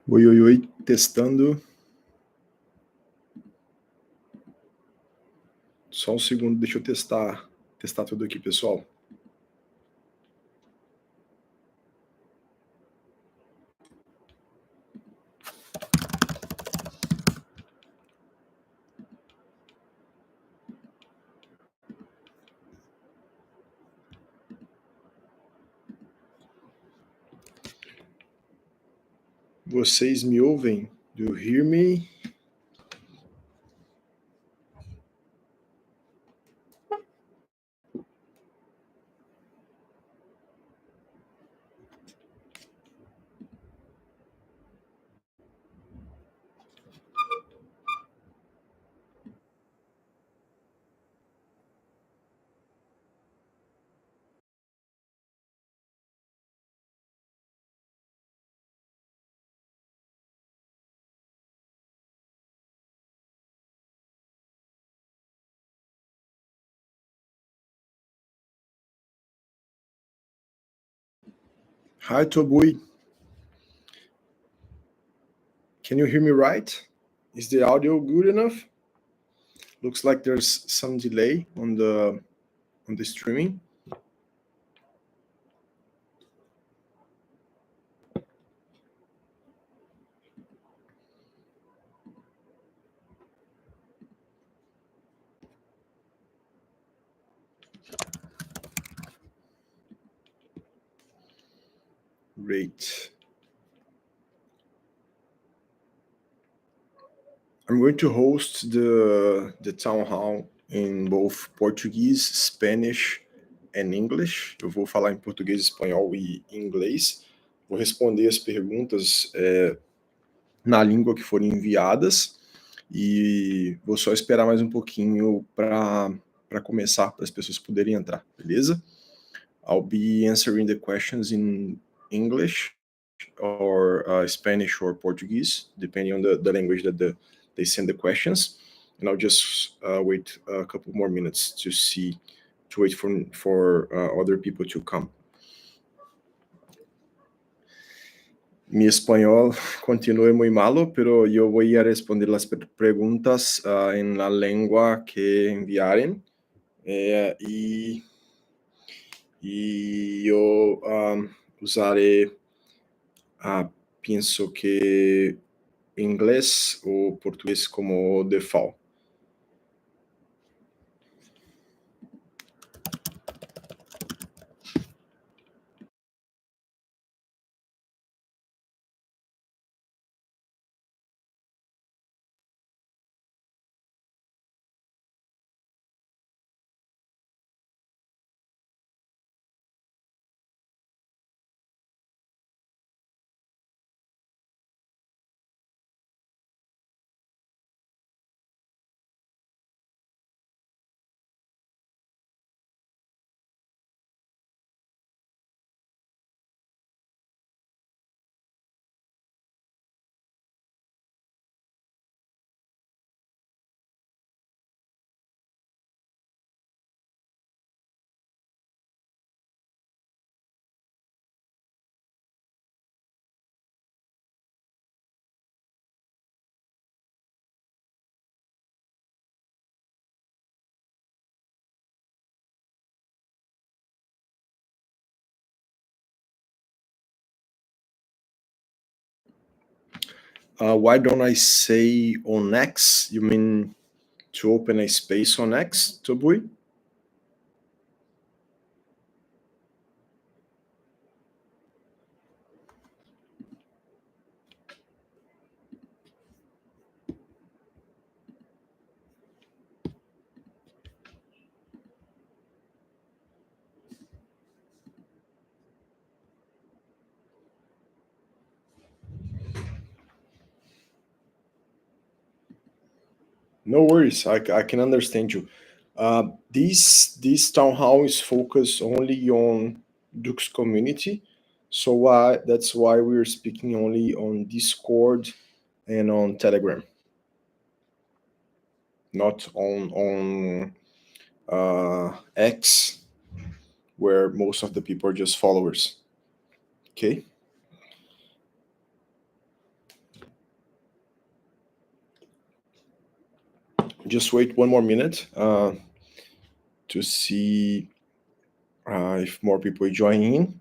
Oi, oi, oi, testando. Só um segundo, deixa eu testar tudo aqui, pessoal. Vocês me ouvem? Do you hear me? Hi, Tobui. Can you hear me right? Is the audio good enough? Looks like there's some delay on the streaming. Great. I'm going to host the town hall in both Portuguese, Spanish and English. Eu vou falar em português, espanhol e inglês. Vou responder as perguntas na língua que forem enviadas e vou só esperar mais um pouquinho para começar, para as pessoas poderem entrar, beleza? I'll be answering the questions in English or Spanish or Portuguese, depending on the language that they send the questions. And I'll just wait a couple more minutes to wait for other people to come. Mi español continúe muy malo, pero yo voy a responder las preguntas en la lengua que enviaren. Y yo usaré, pienso que inglés o portugués como default. Why don't I say on X? You mean to open a space on X, Tobui? No worries, I can understand you. This town hall is focused only on DUX community, so that's why we're speaking only on Discord and on Telegram, not on X, where most of the people are just followers. Okay. just wait one more minute to see if more people join in.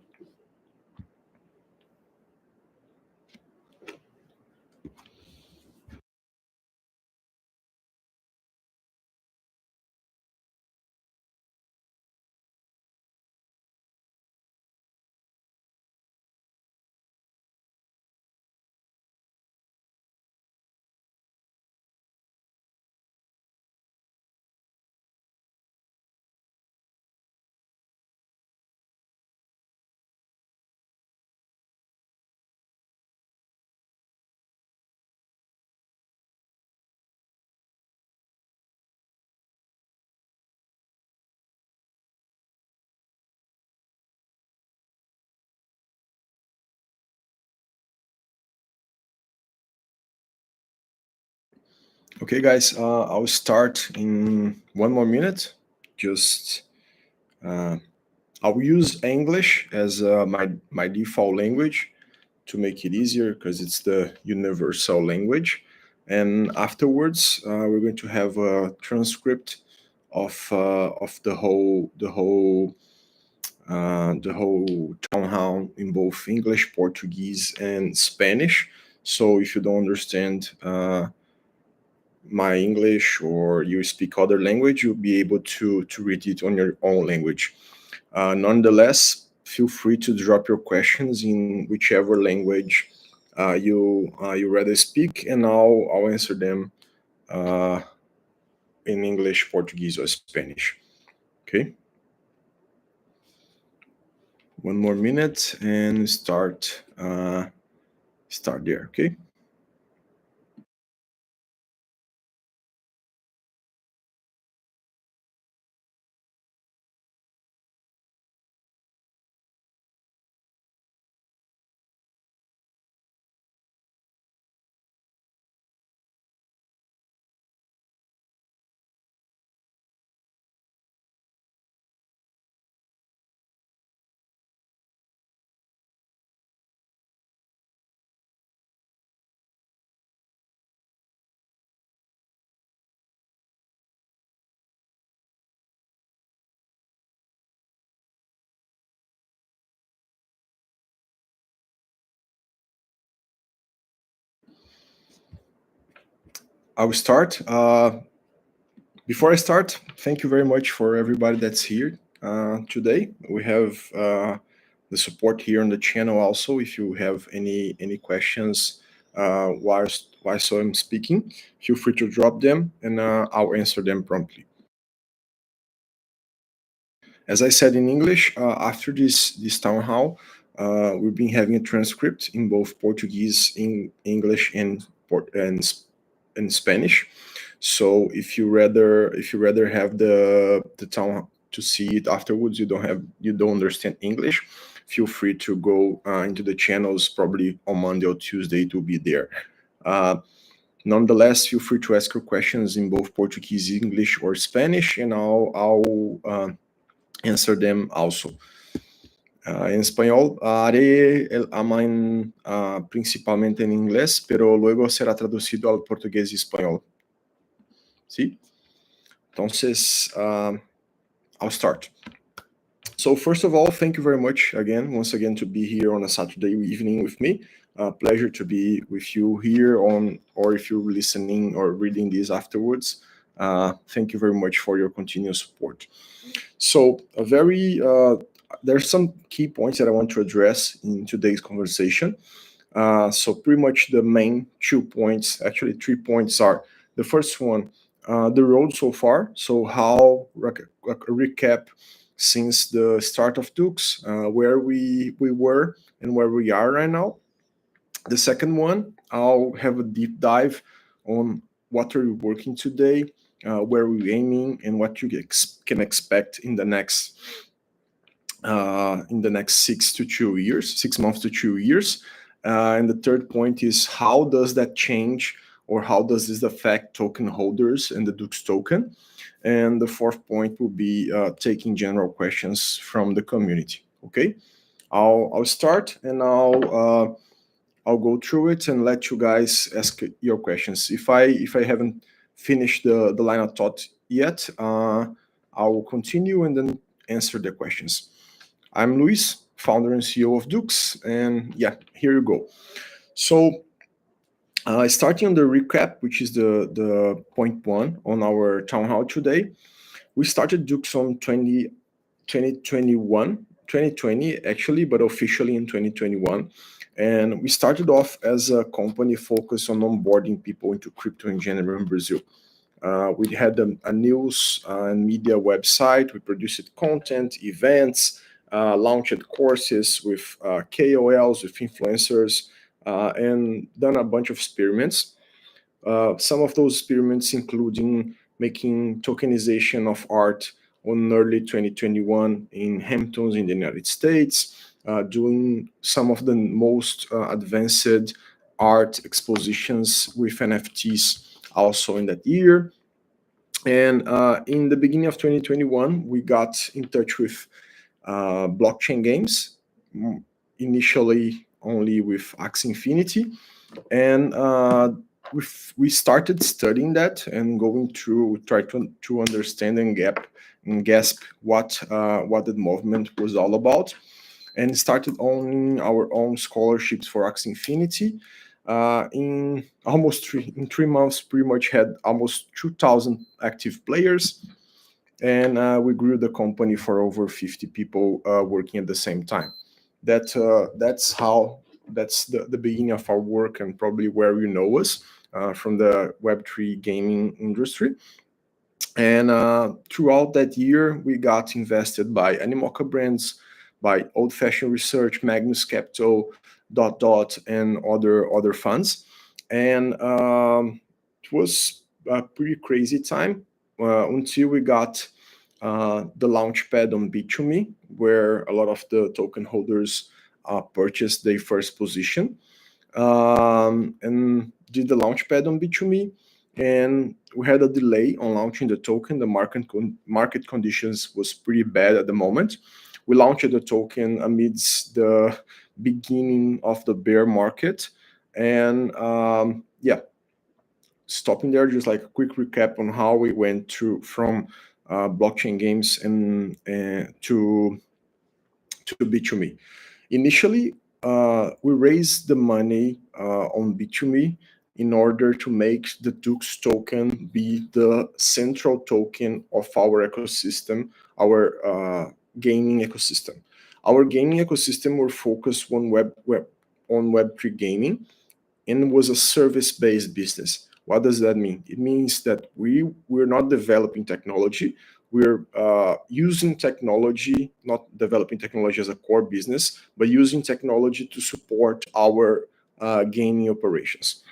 Okay, guys, I'll start in one more minute. Just I'll use English as my default language to make it easier because it's the universal language. And afterwards, we're going to have a transcript of the whole town hall in both English, Portuguese, and Spanish. So if you don't understand my English or you speak other language, you'll be able to read it on your own language. Nonetheless, feel free to drop your questions in whichever language you rather speak, and I'll answer them uh, in English, Portuguese, or Spanish. Okay. One more minute and start there. Okay. I will start. Before I start, thank you very much for everybody that's here today. We have the support here on the channel also. If you have any questions whilst I'm speaking, feel free to drop them and I'll answer them promptly. As I said in English, after this town hall, we've been having a transcript in both Portuguese, in English, and Spanish. So if you rather have the town to see it afterwards, you don't understand English, feel free to go into the channels. Probably on Monday or Tuesday it will be there. Uh, Nonetheless, feel free to ask your questions in both Portuguese, English, or Spanish, and I'll answer them also. En español haré el amen principalmente en inglés, pero luego será traducido al portugués y español. ¿Sí? Entonces, I'll start. So first of all, thank you very much once again, to be here on a Saturday evening with me. Pleasure to be with you here or if you're listening or reading this afterwards. Thank you very much for your continuous support. So there's some key points that I want to address in today's conversation. So pretty much the main 2 points, actually 3 points, are: the first one, the road so far. So how recap since the start of DUX, where we were and where we are right now. The second one, I'll have a deep dive on what are we working today, where we're aiming, and what you can expect in the next 6 months to 2 years. And the third point is, how does that change, or how does this affect token holders and the DUX token? And the fourth point will be taking general questions from the community. Okay, I'll start and I'll go through it and let you guys ask your questions. If I haven't finish the line of thought yet, I will continue and then answer the questions. I'm Luiz, founder and CEO of DUX, and yeah, here you go. So, starting on the recap, which is the point one on our town hall today, we started DUX on 2020 actually, but officially in 2021. And we started off as a company focused on onboarding people into crypto in general in Brazil. We had a news and media website. We produced content, events, launched courses with KOLs, with influencers, and done a bunch of experiments. Some of those experiments including making tokenization of art on early 2021 in Hamptons in the United States, doing some of the most advanced art expositions with NFTs also in that year. And in the beginning of 2021, we got in touch with blockchain games, initially only with Axie Infinity. And we started studying that and going through, try to understand and grasp what the movement was all about, and started owning our own scholarships for Axie Infinity. In 3 months, pretty much had almost 2,000 active players, and we grew the company for over 50 people working at the same time. That's the beginning of our work and probably where you know us from the Web3 gaming industry. And throughout that year, we got invested by Animoca Brands, by Old Fashioned Research, Magnus Capital, Dot, and other funds. And it was a pretty crazy time until we got the launchpad on Bit2Me, where a lot of the token holders purchased their first position, and did the launchpad on Bit2Me. And we had a delay on launching the token. The market conditions was pretty bad at the moment. We launched the token amidst the beginning of the bear market. And yeah, stopping there, just like a quick recap on how we went through from blockchain games and to Bit2Me. Initially, we raised the money on Bit2Me in order to make the DUX token be the central token of our ecosystem, our gaming ecosystem. Our gaming ecosystem were focused on Web3 gaming and was a service-based business. What does that mean? It means that we're not developing technology. We're using technology, not developing technology as a core business, but using technology to support our gaming operations.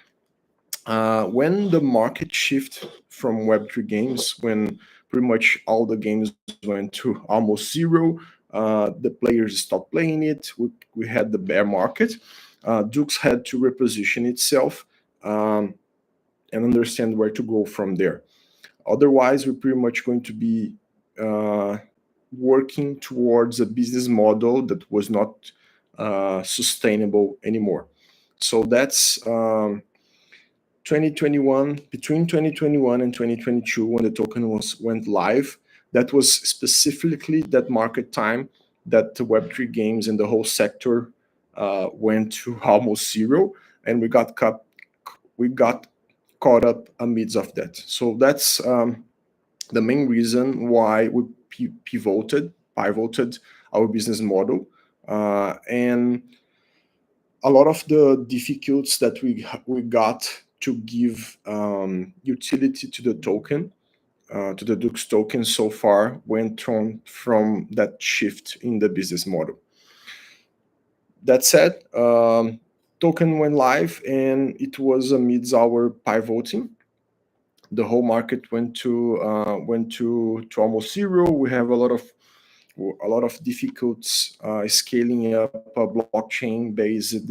When the market shift from Web3 games, when pretty much all the games went to almost zero, the players stopped playing it, we had the bear market, DUX had to reposition itself and understand where to go from there. Otherwise, we're pretty much going to be working towards a business model that was not sustainable anymore. So that's 2021, between 2021 and 2022, when the token went live. That was specifically that market time that the Web3 games and the whole sector went to almost zero, and we got caught up amidst of that. So that's the main reason why we pivoted our business model, and a lot of the difficulties that we got to give utility to the token, to the DUX token so far went from that shift in the business model. That said, token went live and it was amidst our pivoting. The whole market went to almost zero. We have a lot of difficulties scaling up a blockchain-based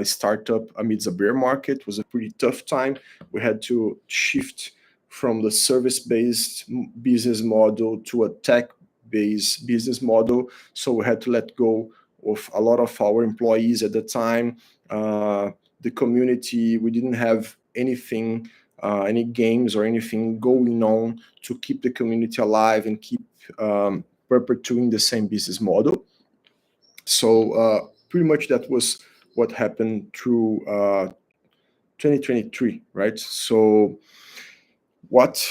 startup amidst a bear market. It was a pretty tough time. We had to shift from the service-based business model to a tech-based business model. So we had to let go of a lot of our employees at the time. The community, we didn't have anything any games or anything going on to keep the community alive and keep perpetuating the same business model. So pretty much that was what happened through 2023, right? So what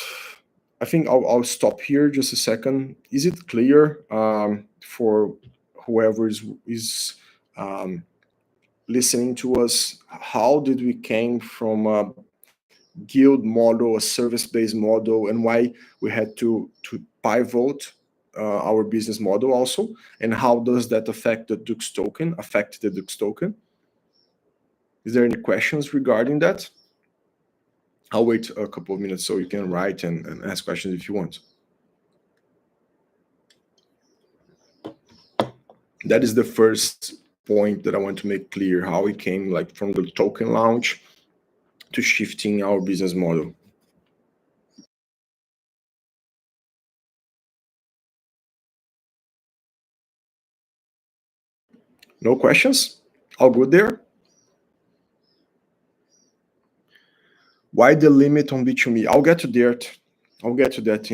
I think I'll stop here just a second. Is it clear for whoever is listening to us, how did we came from a guild model, a service-based model, and why we had to pivot our business model also, and how does that affect the DUX token, Is there any questions regarding that? I'll wait a couple of minutes so you can write and ask questions if you want. That is the first point that I want to make clear, how we came like from the token launch to shifting our business model. No questions? All good there? Why the limit on B2Me? I'll get to that. I'll get to that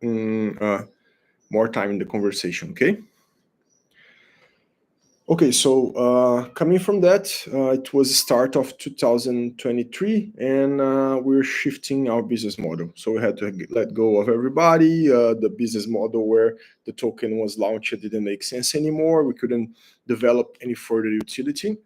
in more time in the conversation, okay? Okay, so coming from that, it was the start of 2023, and we're shifting our business model. So we had to let go of everybody. The business model where the token was launched didn't make sense anymore. We couldn't develop any further utility.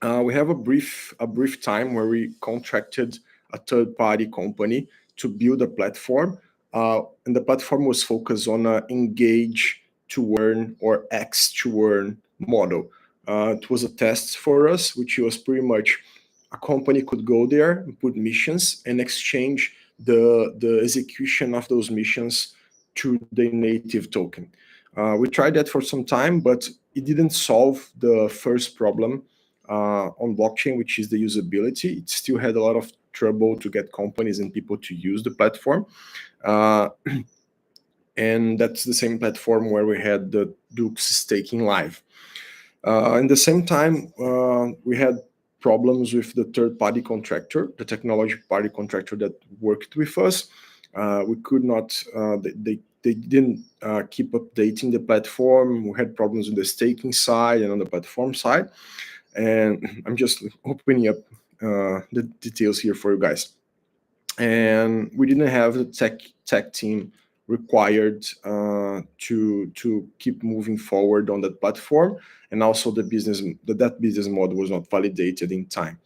We have a brief time where we contracted a third-party company to build a platform, and the platform was focused on engage to earn or X to earn model. It was a test for us, which was pretty much a company could go there and put missions and exchange the execution of those missions to the native token. We tried that for some time, but it didn't solve the first problem on blockchain, which is the usability. It still had a lot of trouble to get companies and people to use the platform. And that's the same platform where we had the DUX staking live. In the same time, we had problems with the third-party contractor, the technology party contractor that worked with us. We could not, they didn't keep updating the platform. We had problems with the staking side and on the platform side. And I'm just opening up the details here for you guys. And we didn't have the tech team required to keep moving forward on that platform, and also that business model was not validated in time.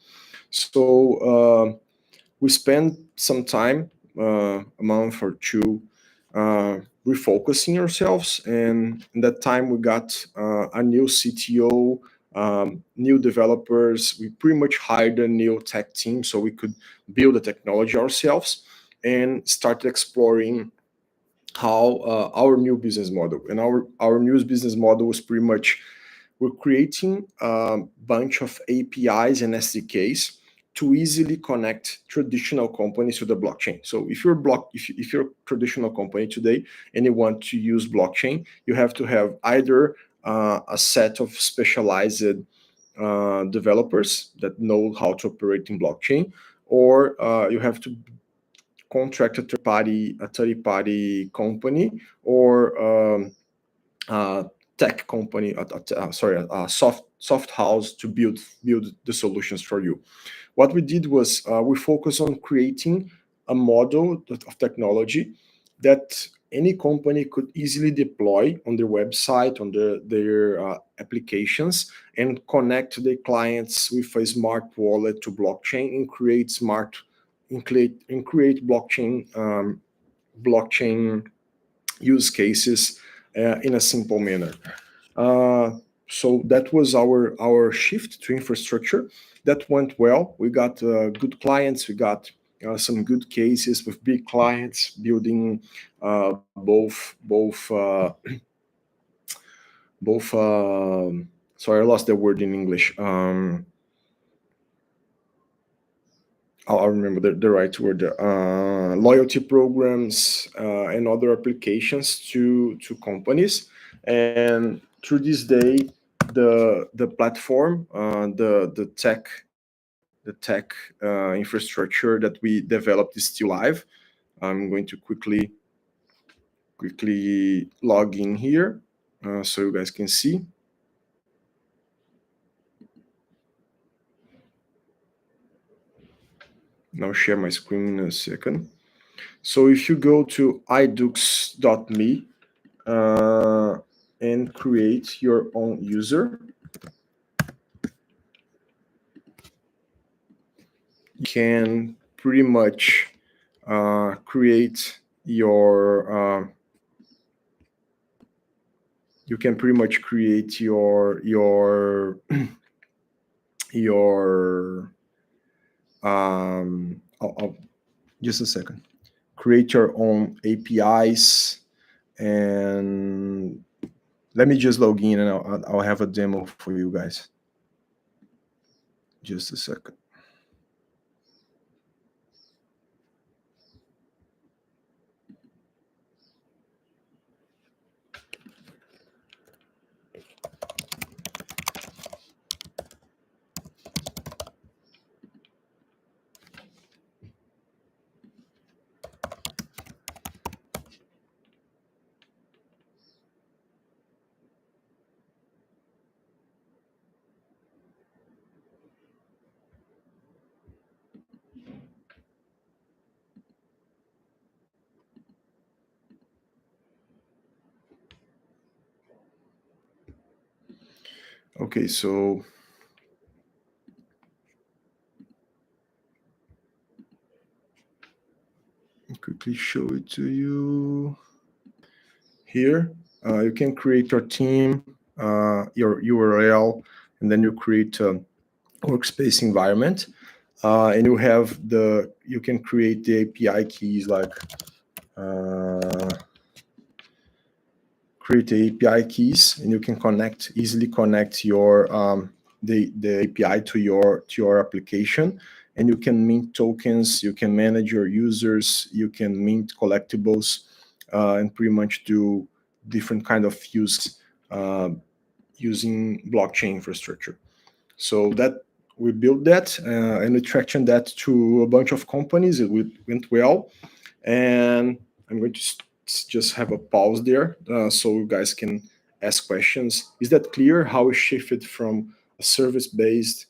So we spent some time, a month or two, refocusing ourselves, and in that time we got a new CTO, new developers. We pretty much hired a new tech team so we could build the technology ourselves and started exploring how our new business model. And our new business model was pretty much, we're creating a bunch of APIs and SDKs to easily connect traditional companies to the blockchain. So if you're a traditional company today and you want to use blockchain, you have to have either a set of specialized developers that know how to operate in blockchain, or you have to contract a third-party company, or tech company, a soft house to build the solutions for you. What we did was we focused on creating a model of technology that any company could easily deploy on their website, on their applications, and connect their clients with a smart wallet to blockchain and create blockchain use cases in a simple manner. So that was our shift to infrastructure. That went well. We got good clients. We got some good cases with big clients building both. Sorry, I lost the word in English. I'll remember the right word. Loyalty programs and other applications to companies. And through this day, the platform, the tech infrastructure that we developed is still live. I'm going to quickly log in here so you guys can see. Now share my screen in a second. So if you go to idux.me and create your own user, you can pretty much create your just a second, create your own APIs, and let me just log in and I'll have a demo for you guys. Just a second. Okay, so I'll quickly show it to you. Here, you can create your team, your URL, and then you create a workspace environment, and you can create the API keys, like create the API keys, and you can easily connect your the API to your application, and you can mint tokens, you can manage your users, you can mint collectibles, and pretty much do different kind of use using blockchain infrastructure. So that we built that and we traction that to a bunch of companies. It went well, and I'm going to just have a pause there so you guys can ask questions. Is that clear how we shifted from a service-based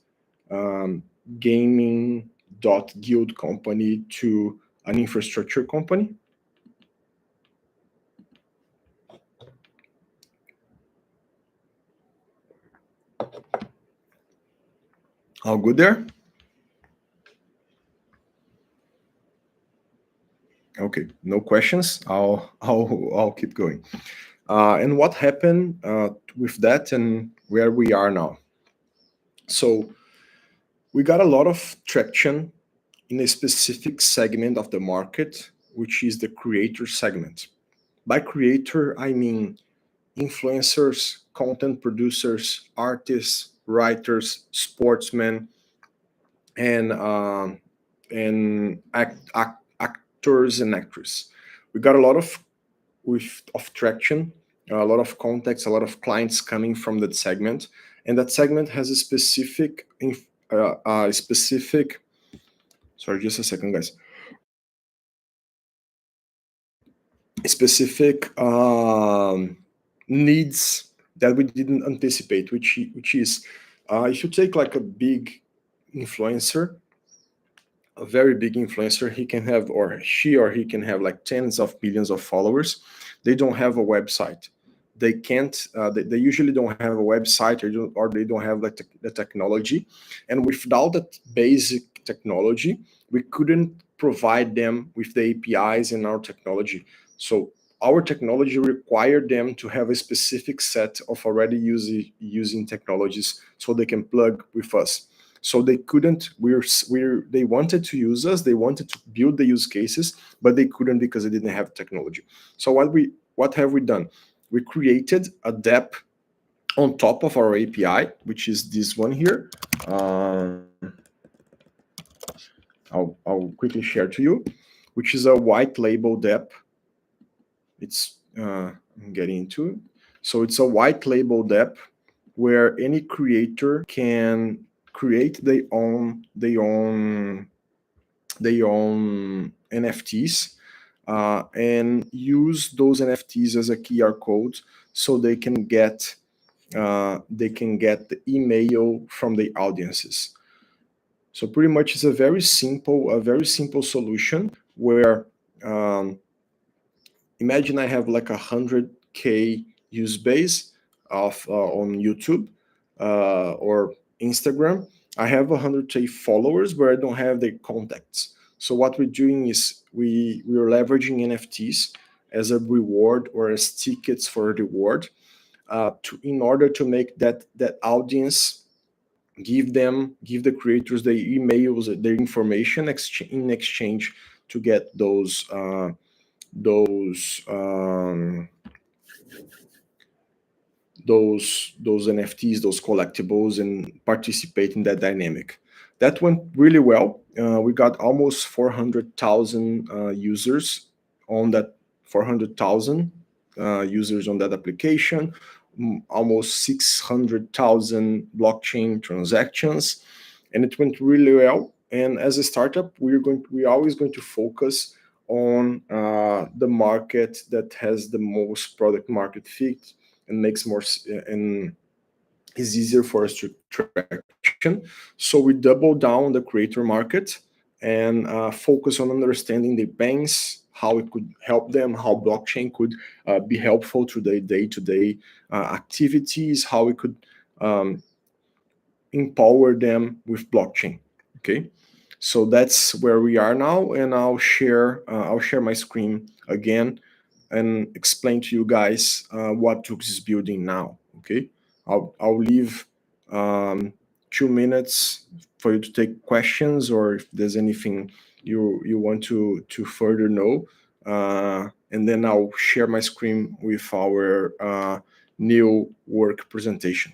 gaming guild company to an infrastructure company? All good there? Okay, no questions. I'll keep going. And what happened with that and where we are now? So we got a lot of traction in a specific segment of the market, which is the creator segment. By creator, I mean influencers, content producers, artists, writers, sportsmen, and actors and actresses. We got a lot of traction, a lot of contacts, a lot of clients coming from that segment, and that segment has a specific sorry, just a second, guys. Specific needs that we didn't anticipate, which is if you take like a big influencer, a very big influencer, he can have, or he can have like tens of millions of followers. They don't have a website. They can't. They usually don't have a website, or they don't have like the technology. And without that basic technology, we couldn't provide them with the APIs in our technology. So our technology required them to have a specific set of already using technologies so they can plug with us. So they couldn't. They wanted to use us. They wanted to build the use cases, but they couldn't because they didn't have technology. So what have we done? We created a DApp on top of our API, which is this one here. I'll quickly share to you, which is a white label DApp. It's I'm getting into it. So it's a white label DApp where any creator can create their own NFTs and use those NFTs as a QR code so they can get the email from the audiences. So pretty much it's a very simple solution where imagine I have like 100K use base of on YouTube or Instagram. I have 100K followers, but I don't have the contacts. So what we're doing is we're leveraging NFTs as a reward or as tickets for a reward in order to make that audience give the creators their emails, their information in exchange to get those NFTs, those collectibles, and participate in that dynamic. That went really well. We got almost 400,000 users on that 400,000 users on that application, almost 600,000 blockchain transactions, and it went really well. And as a startup, we're always going to focus on the market that has the most product market fit and makes more and is easier for us to traction. So we double down on the creator market and focus on understanding the pains, how it could help them, how blockchain could be helpful to their day-to-day activities, how we could empower them with blockchain. Okay, so that's where we are now, and I'll share my screen again and explain to you guys what DUX is building now. Okay, I'll leave 2 minutes for you to take questions, or if there's anything you want to further know, and then I'll share my screen with our new work presentation.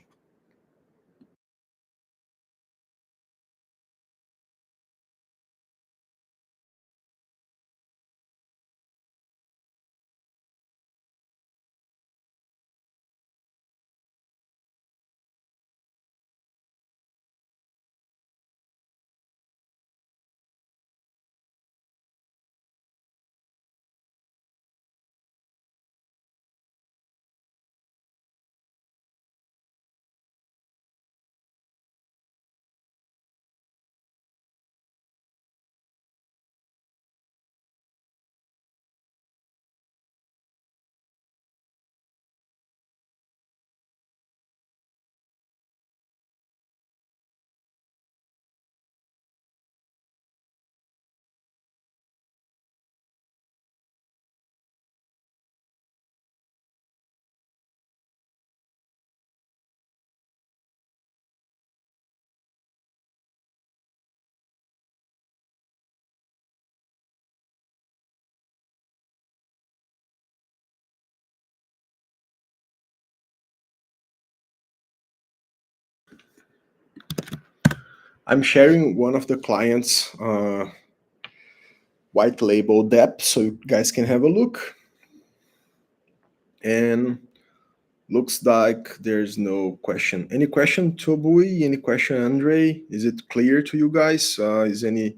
I'm sharing one of the clients' white label dApp, so you guys can have a look. And looks like there's no question. Any question, Tobui? Any question, Andre? Is it clear to you guys? Is any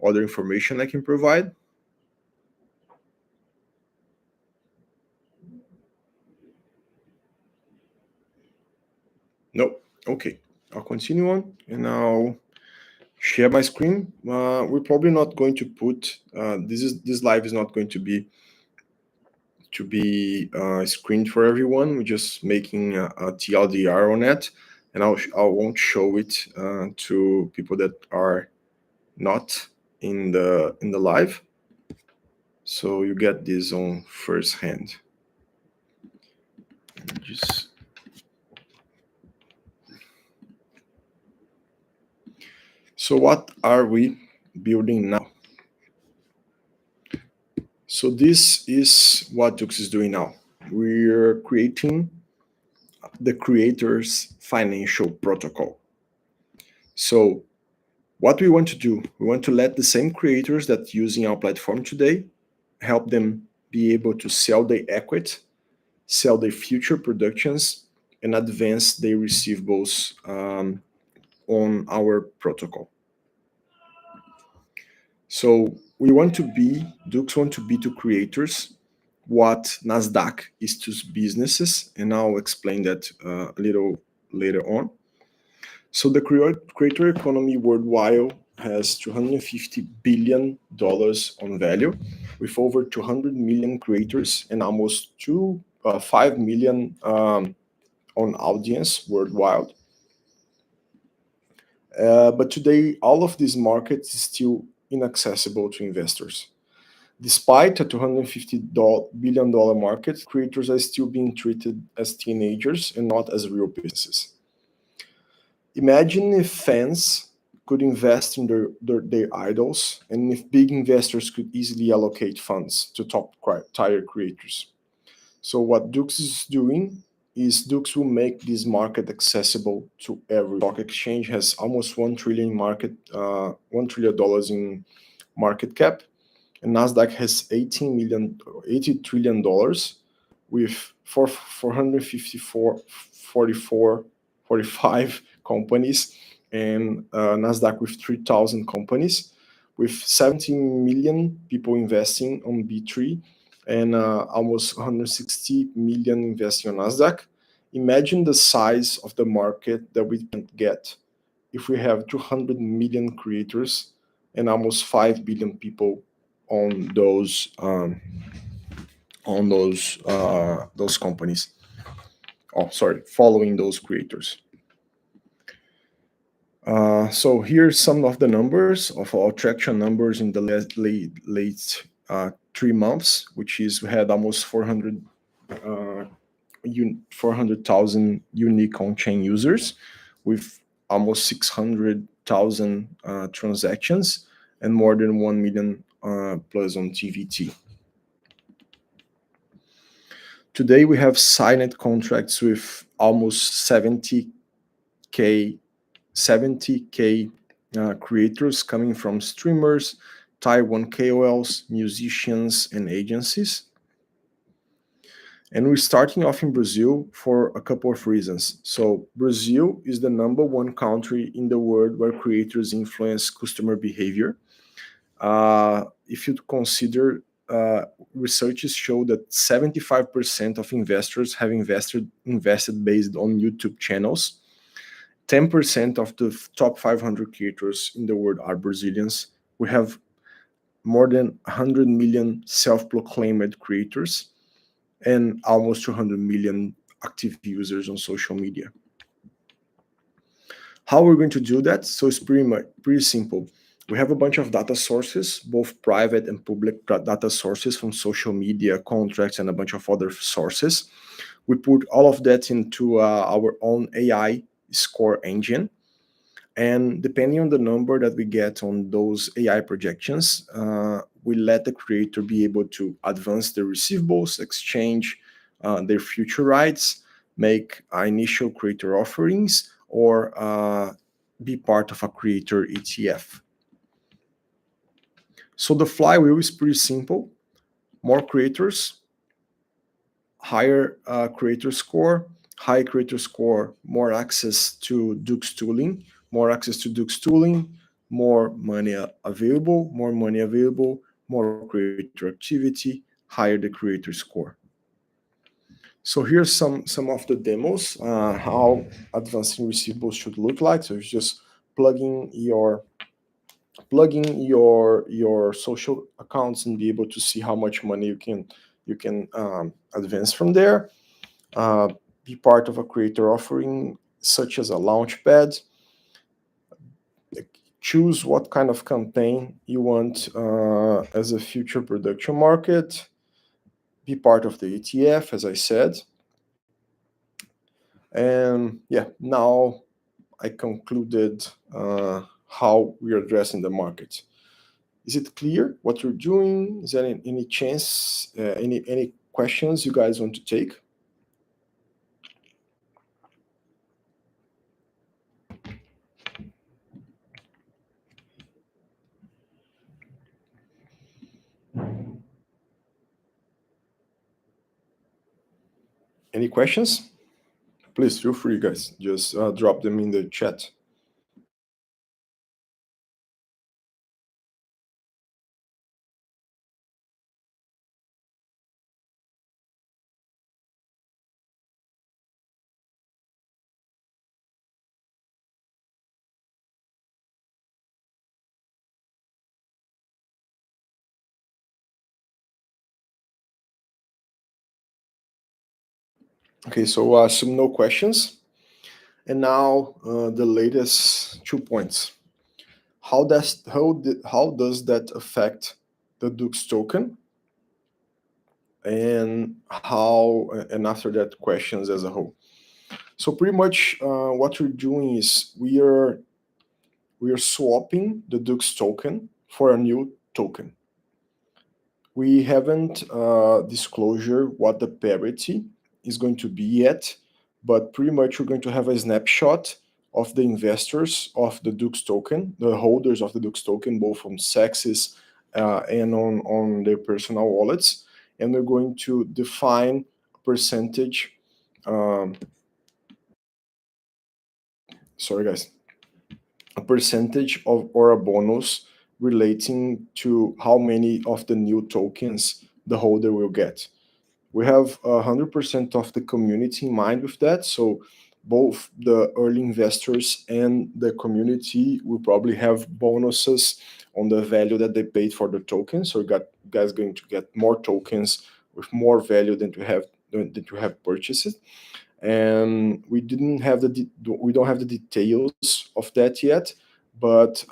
other information I can provide? Nope. Okay. I'll continue on, and I'll share my screen. We're probably not going to put this live is not going to be screened for everyone. We're just making a TLDR on it, and I won't show it to people that are not in the live. So you get this on first hand. Just so what are we building now? So this is what DUX is doing now. We're creating the creator's financial protocol. So what we want to do, we want to let the same creators that using our platform today, help them be able to sell their equity, sell their future productions, and advance their receivables on our protocol. So DUX want to be to creators what Nasdaq is to businesses, and I'll explain that a little later on. So the creator economy worldwide has $250 billion on value, with over 200 million creators and almost 5 million on audience worldwide. But today, all of these markets is still inaccessible to investors. Despite a $250 billion market, creators are still being treated as teenagers and not as real businesses. Imagine if fans could invest in their idols, and if big investors could easily allocate funds to top-tier creators. So what DUX is doing is DUX will make this market accessible to every stock exchange. Has almost $1 trillion in market cap, and Nasdaq has $80 trillion with 45 companies, and Nasdaq with 3,000 companies, with 17 million people investing on B3 and almost 160 million investing on Nasdaq. Imagine the size of the market that we can get if we have 200 million creators and almost 5 billion people on those companies. Following those creators. So here's some of the numbers of our traction numbers in the late 3 months, which is we had almost 400,000 unique on-chain users with almost 600,000 transactions and more than 1 million plus on TVT. Today we have signed contracts with almost 70K creators coming from streamers, Taiwan KOLs, musicians, and agencies. And we're starting off in Brazil for a couple of reasons. So Brazil is the #1 country in the world where creators influence customer behavior. If you consider, researches show that 75% of investors have invested based on YouTube channels. 10% of the top 500 creators in the world are Brazilians. We have more than 100 million self-proclaimed creators and almost 200 million active users on social media. How we're going to do that? So it's pretty simple. We have a bunch of data sources, both private and public data sources from social media, contracts, and a bunch of other sources. We put all of that into our own AI score engine. And depending on the number that we get on those AI projections, we let the creator be able to advance their receivables, exchange their future rights, make initial creator offerings, or be part of a creator ETF. So the flywheel is pretty simple. More creators, higher creator score, high creator score, more access to DUX tooling, more money available, more creator activity, higher the creator score. So here's some of the demos, how advancing receivables should look like. So it's just plugging your social accounts and be able to see how much money you can advance from there. Be part of a creator offering such as a launchpad. Choose what kind of campaign you want as a future production market. Be part of the ETF, as I said. And yeah, now I concluded how we are addressing the market. Is it clear what you're doing? Is there any chance, any questions you guys want to take? Any questions? Please feel free, guys. Just drop them in the chat. Okay, so I assume no questions. And now the latest 2 points. How does that affect the DUX token? And after that, questions as a whole. So pretty much what we're doing is we are swapping the DUX token for a new token. We haven't disclosure what the parity is going to be yet, but pretty much we're going to have a snapshot of the investors of the DUX token, the holders of the DUX token, both on Sexes and on their personal wallets, and we're going to define a percentage. Um, sorry, guys. A percentage of or a bonus relating to how many of the new tokens the holder will get. We have 100% of the community in mind with that. So both the early investors and the community will probably have bonuses on the value that they paid for the token. So you guys going to get more tokens with more value than you have purchased. And we don't have the details of that yet, but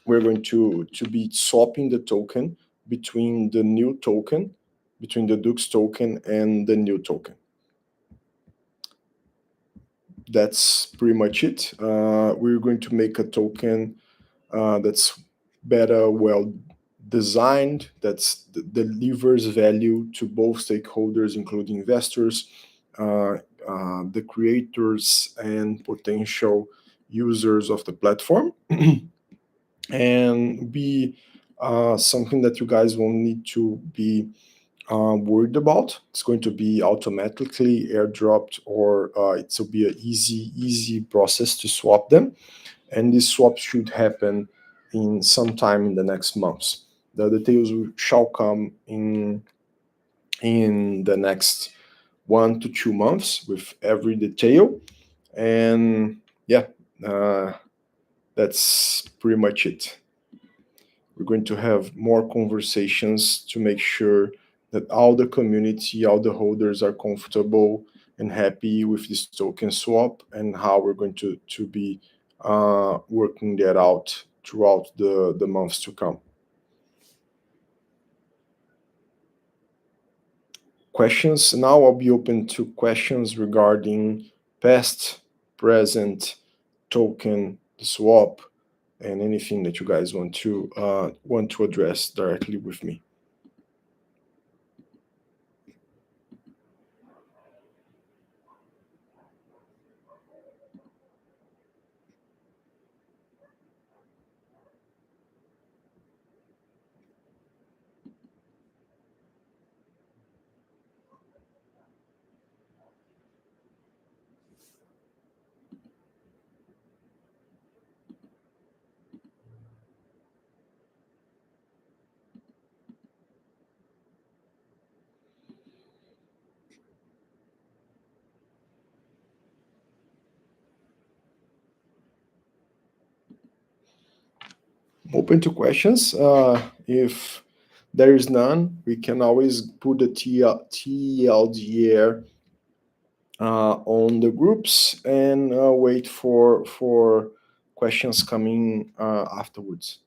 we're going to be swapping the token between the new token, between the DUX token and the new token. That's pretty much it. We're going to make a token that's better, well designed, delivers value to both stakeholders, including investors, the creators, and potential users of the platform. And be something that you guys won't need to be worried about. It's going to be automatically airdropped, or it will be an easy process to swap them. And this swap should happen in some time in the next months. The details shall come in the next 1 to 2 months with every detail. And yeah, that's pretty much it. We're going to have more conversations to make sure that all the community, all the holders are comfortable and happy with this token swap, and how we're going to be working that out throughout the months to come. Questions? Now I'll be open to questions regarding past, present, token, swap, and anything that you guys want to address directly with me. Open to questions. If there is none, we can always put the TLDR on the groups and wait for questions coming afterwards.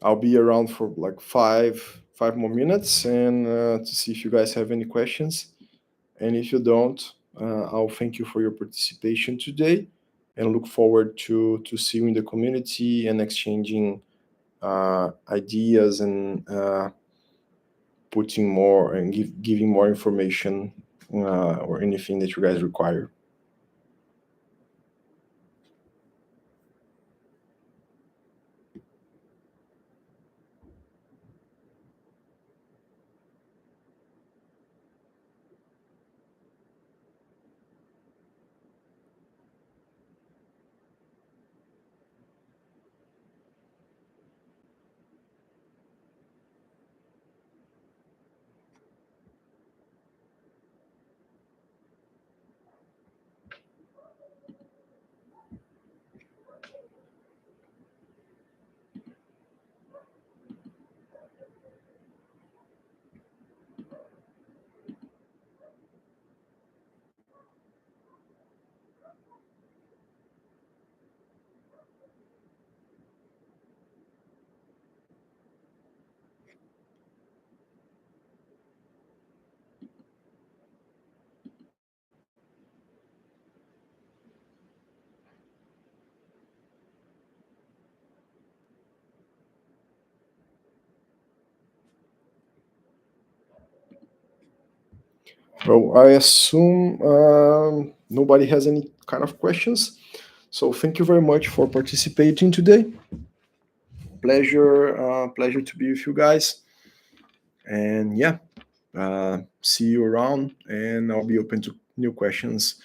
I'll be around for like five more minutes, and to see if you guys have any questions. And if you don't, I'll thank you for your participation today, and look forward to see you in the community and exchanging ideas and putting more and giving more information or anything that you guys require. Well, I assume nobody has any kind of questions. So thank you very much for participating today. Pleasure to be with you guys. And yeah, see you around, and I'll be open to new questions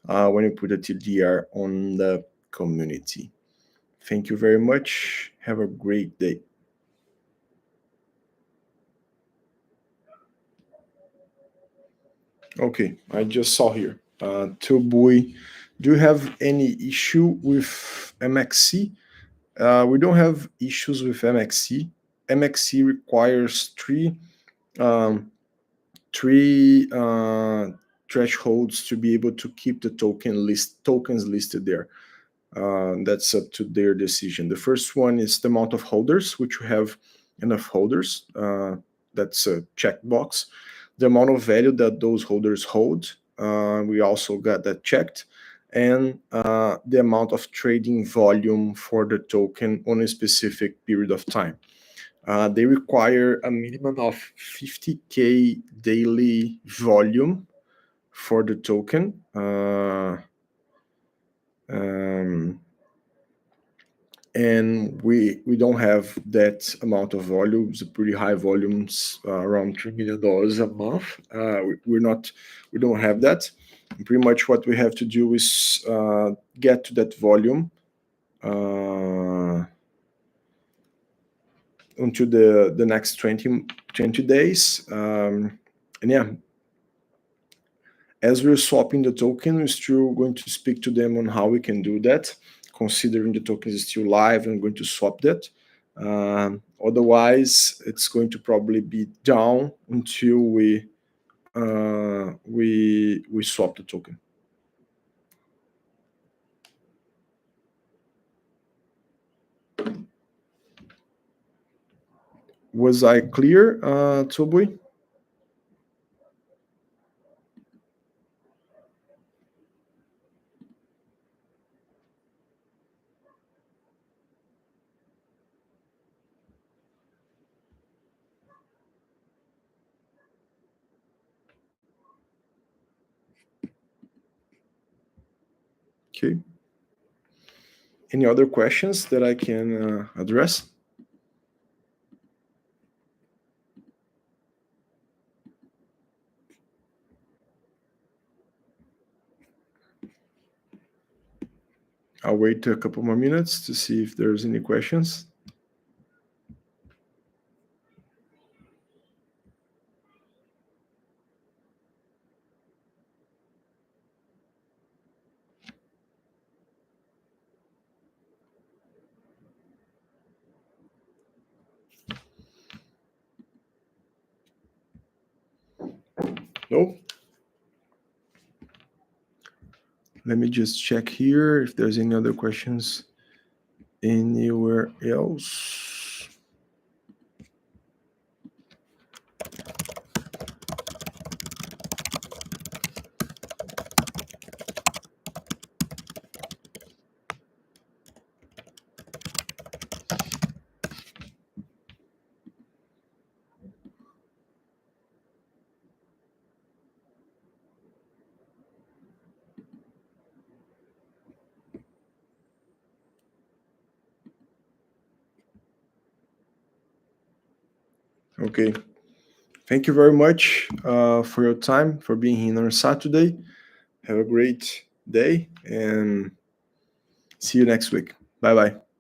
when you put a TDR on the community. Thank you very much. Have a great day. Okay, I just saw here. Tubui, do you have any issue with MXC? We don't have issues with MXC. MXC requires um, three thresholds to be able to keep the tokens listed there. That's up to their decision. The first one is the amount of holders, which we have enough holders. That's a checkbox. The amount of value that those holders hold, we also got that checked. And the amount of trading volume for the token on a specific period of time. They require a minimum of 50K daily volume for the token. And we don't have that amount of volume. It's a pretty high volumes, around $3 million a month. We don't have that. And pretty much what we have to do is get to that volume until the next 20 days. And yeah, as we're swapping the token, we're still going to speak to them on how we can do that, considering the token is still live and going to swap that. Otherwise, it's going to probably be down until we swap the token. Was I clear, Tobui? Okay. Any other questions that I can address? I'll wait a couple more minutes to see if there's any questions. No? Let me just check here if there's any other questions anywhere else. Okay. Thank you very much for your time, for being here on Saturday. Have a great day and see you next week. Bye-bye.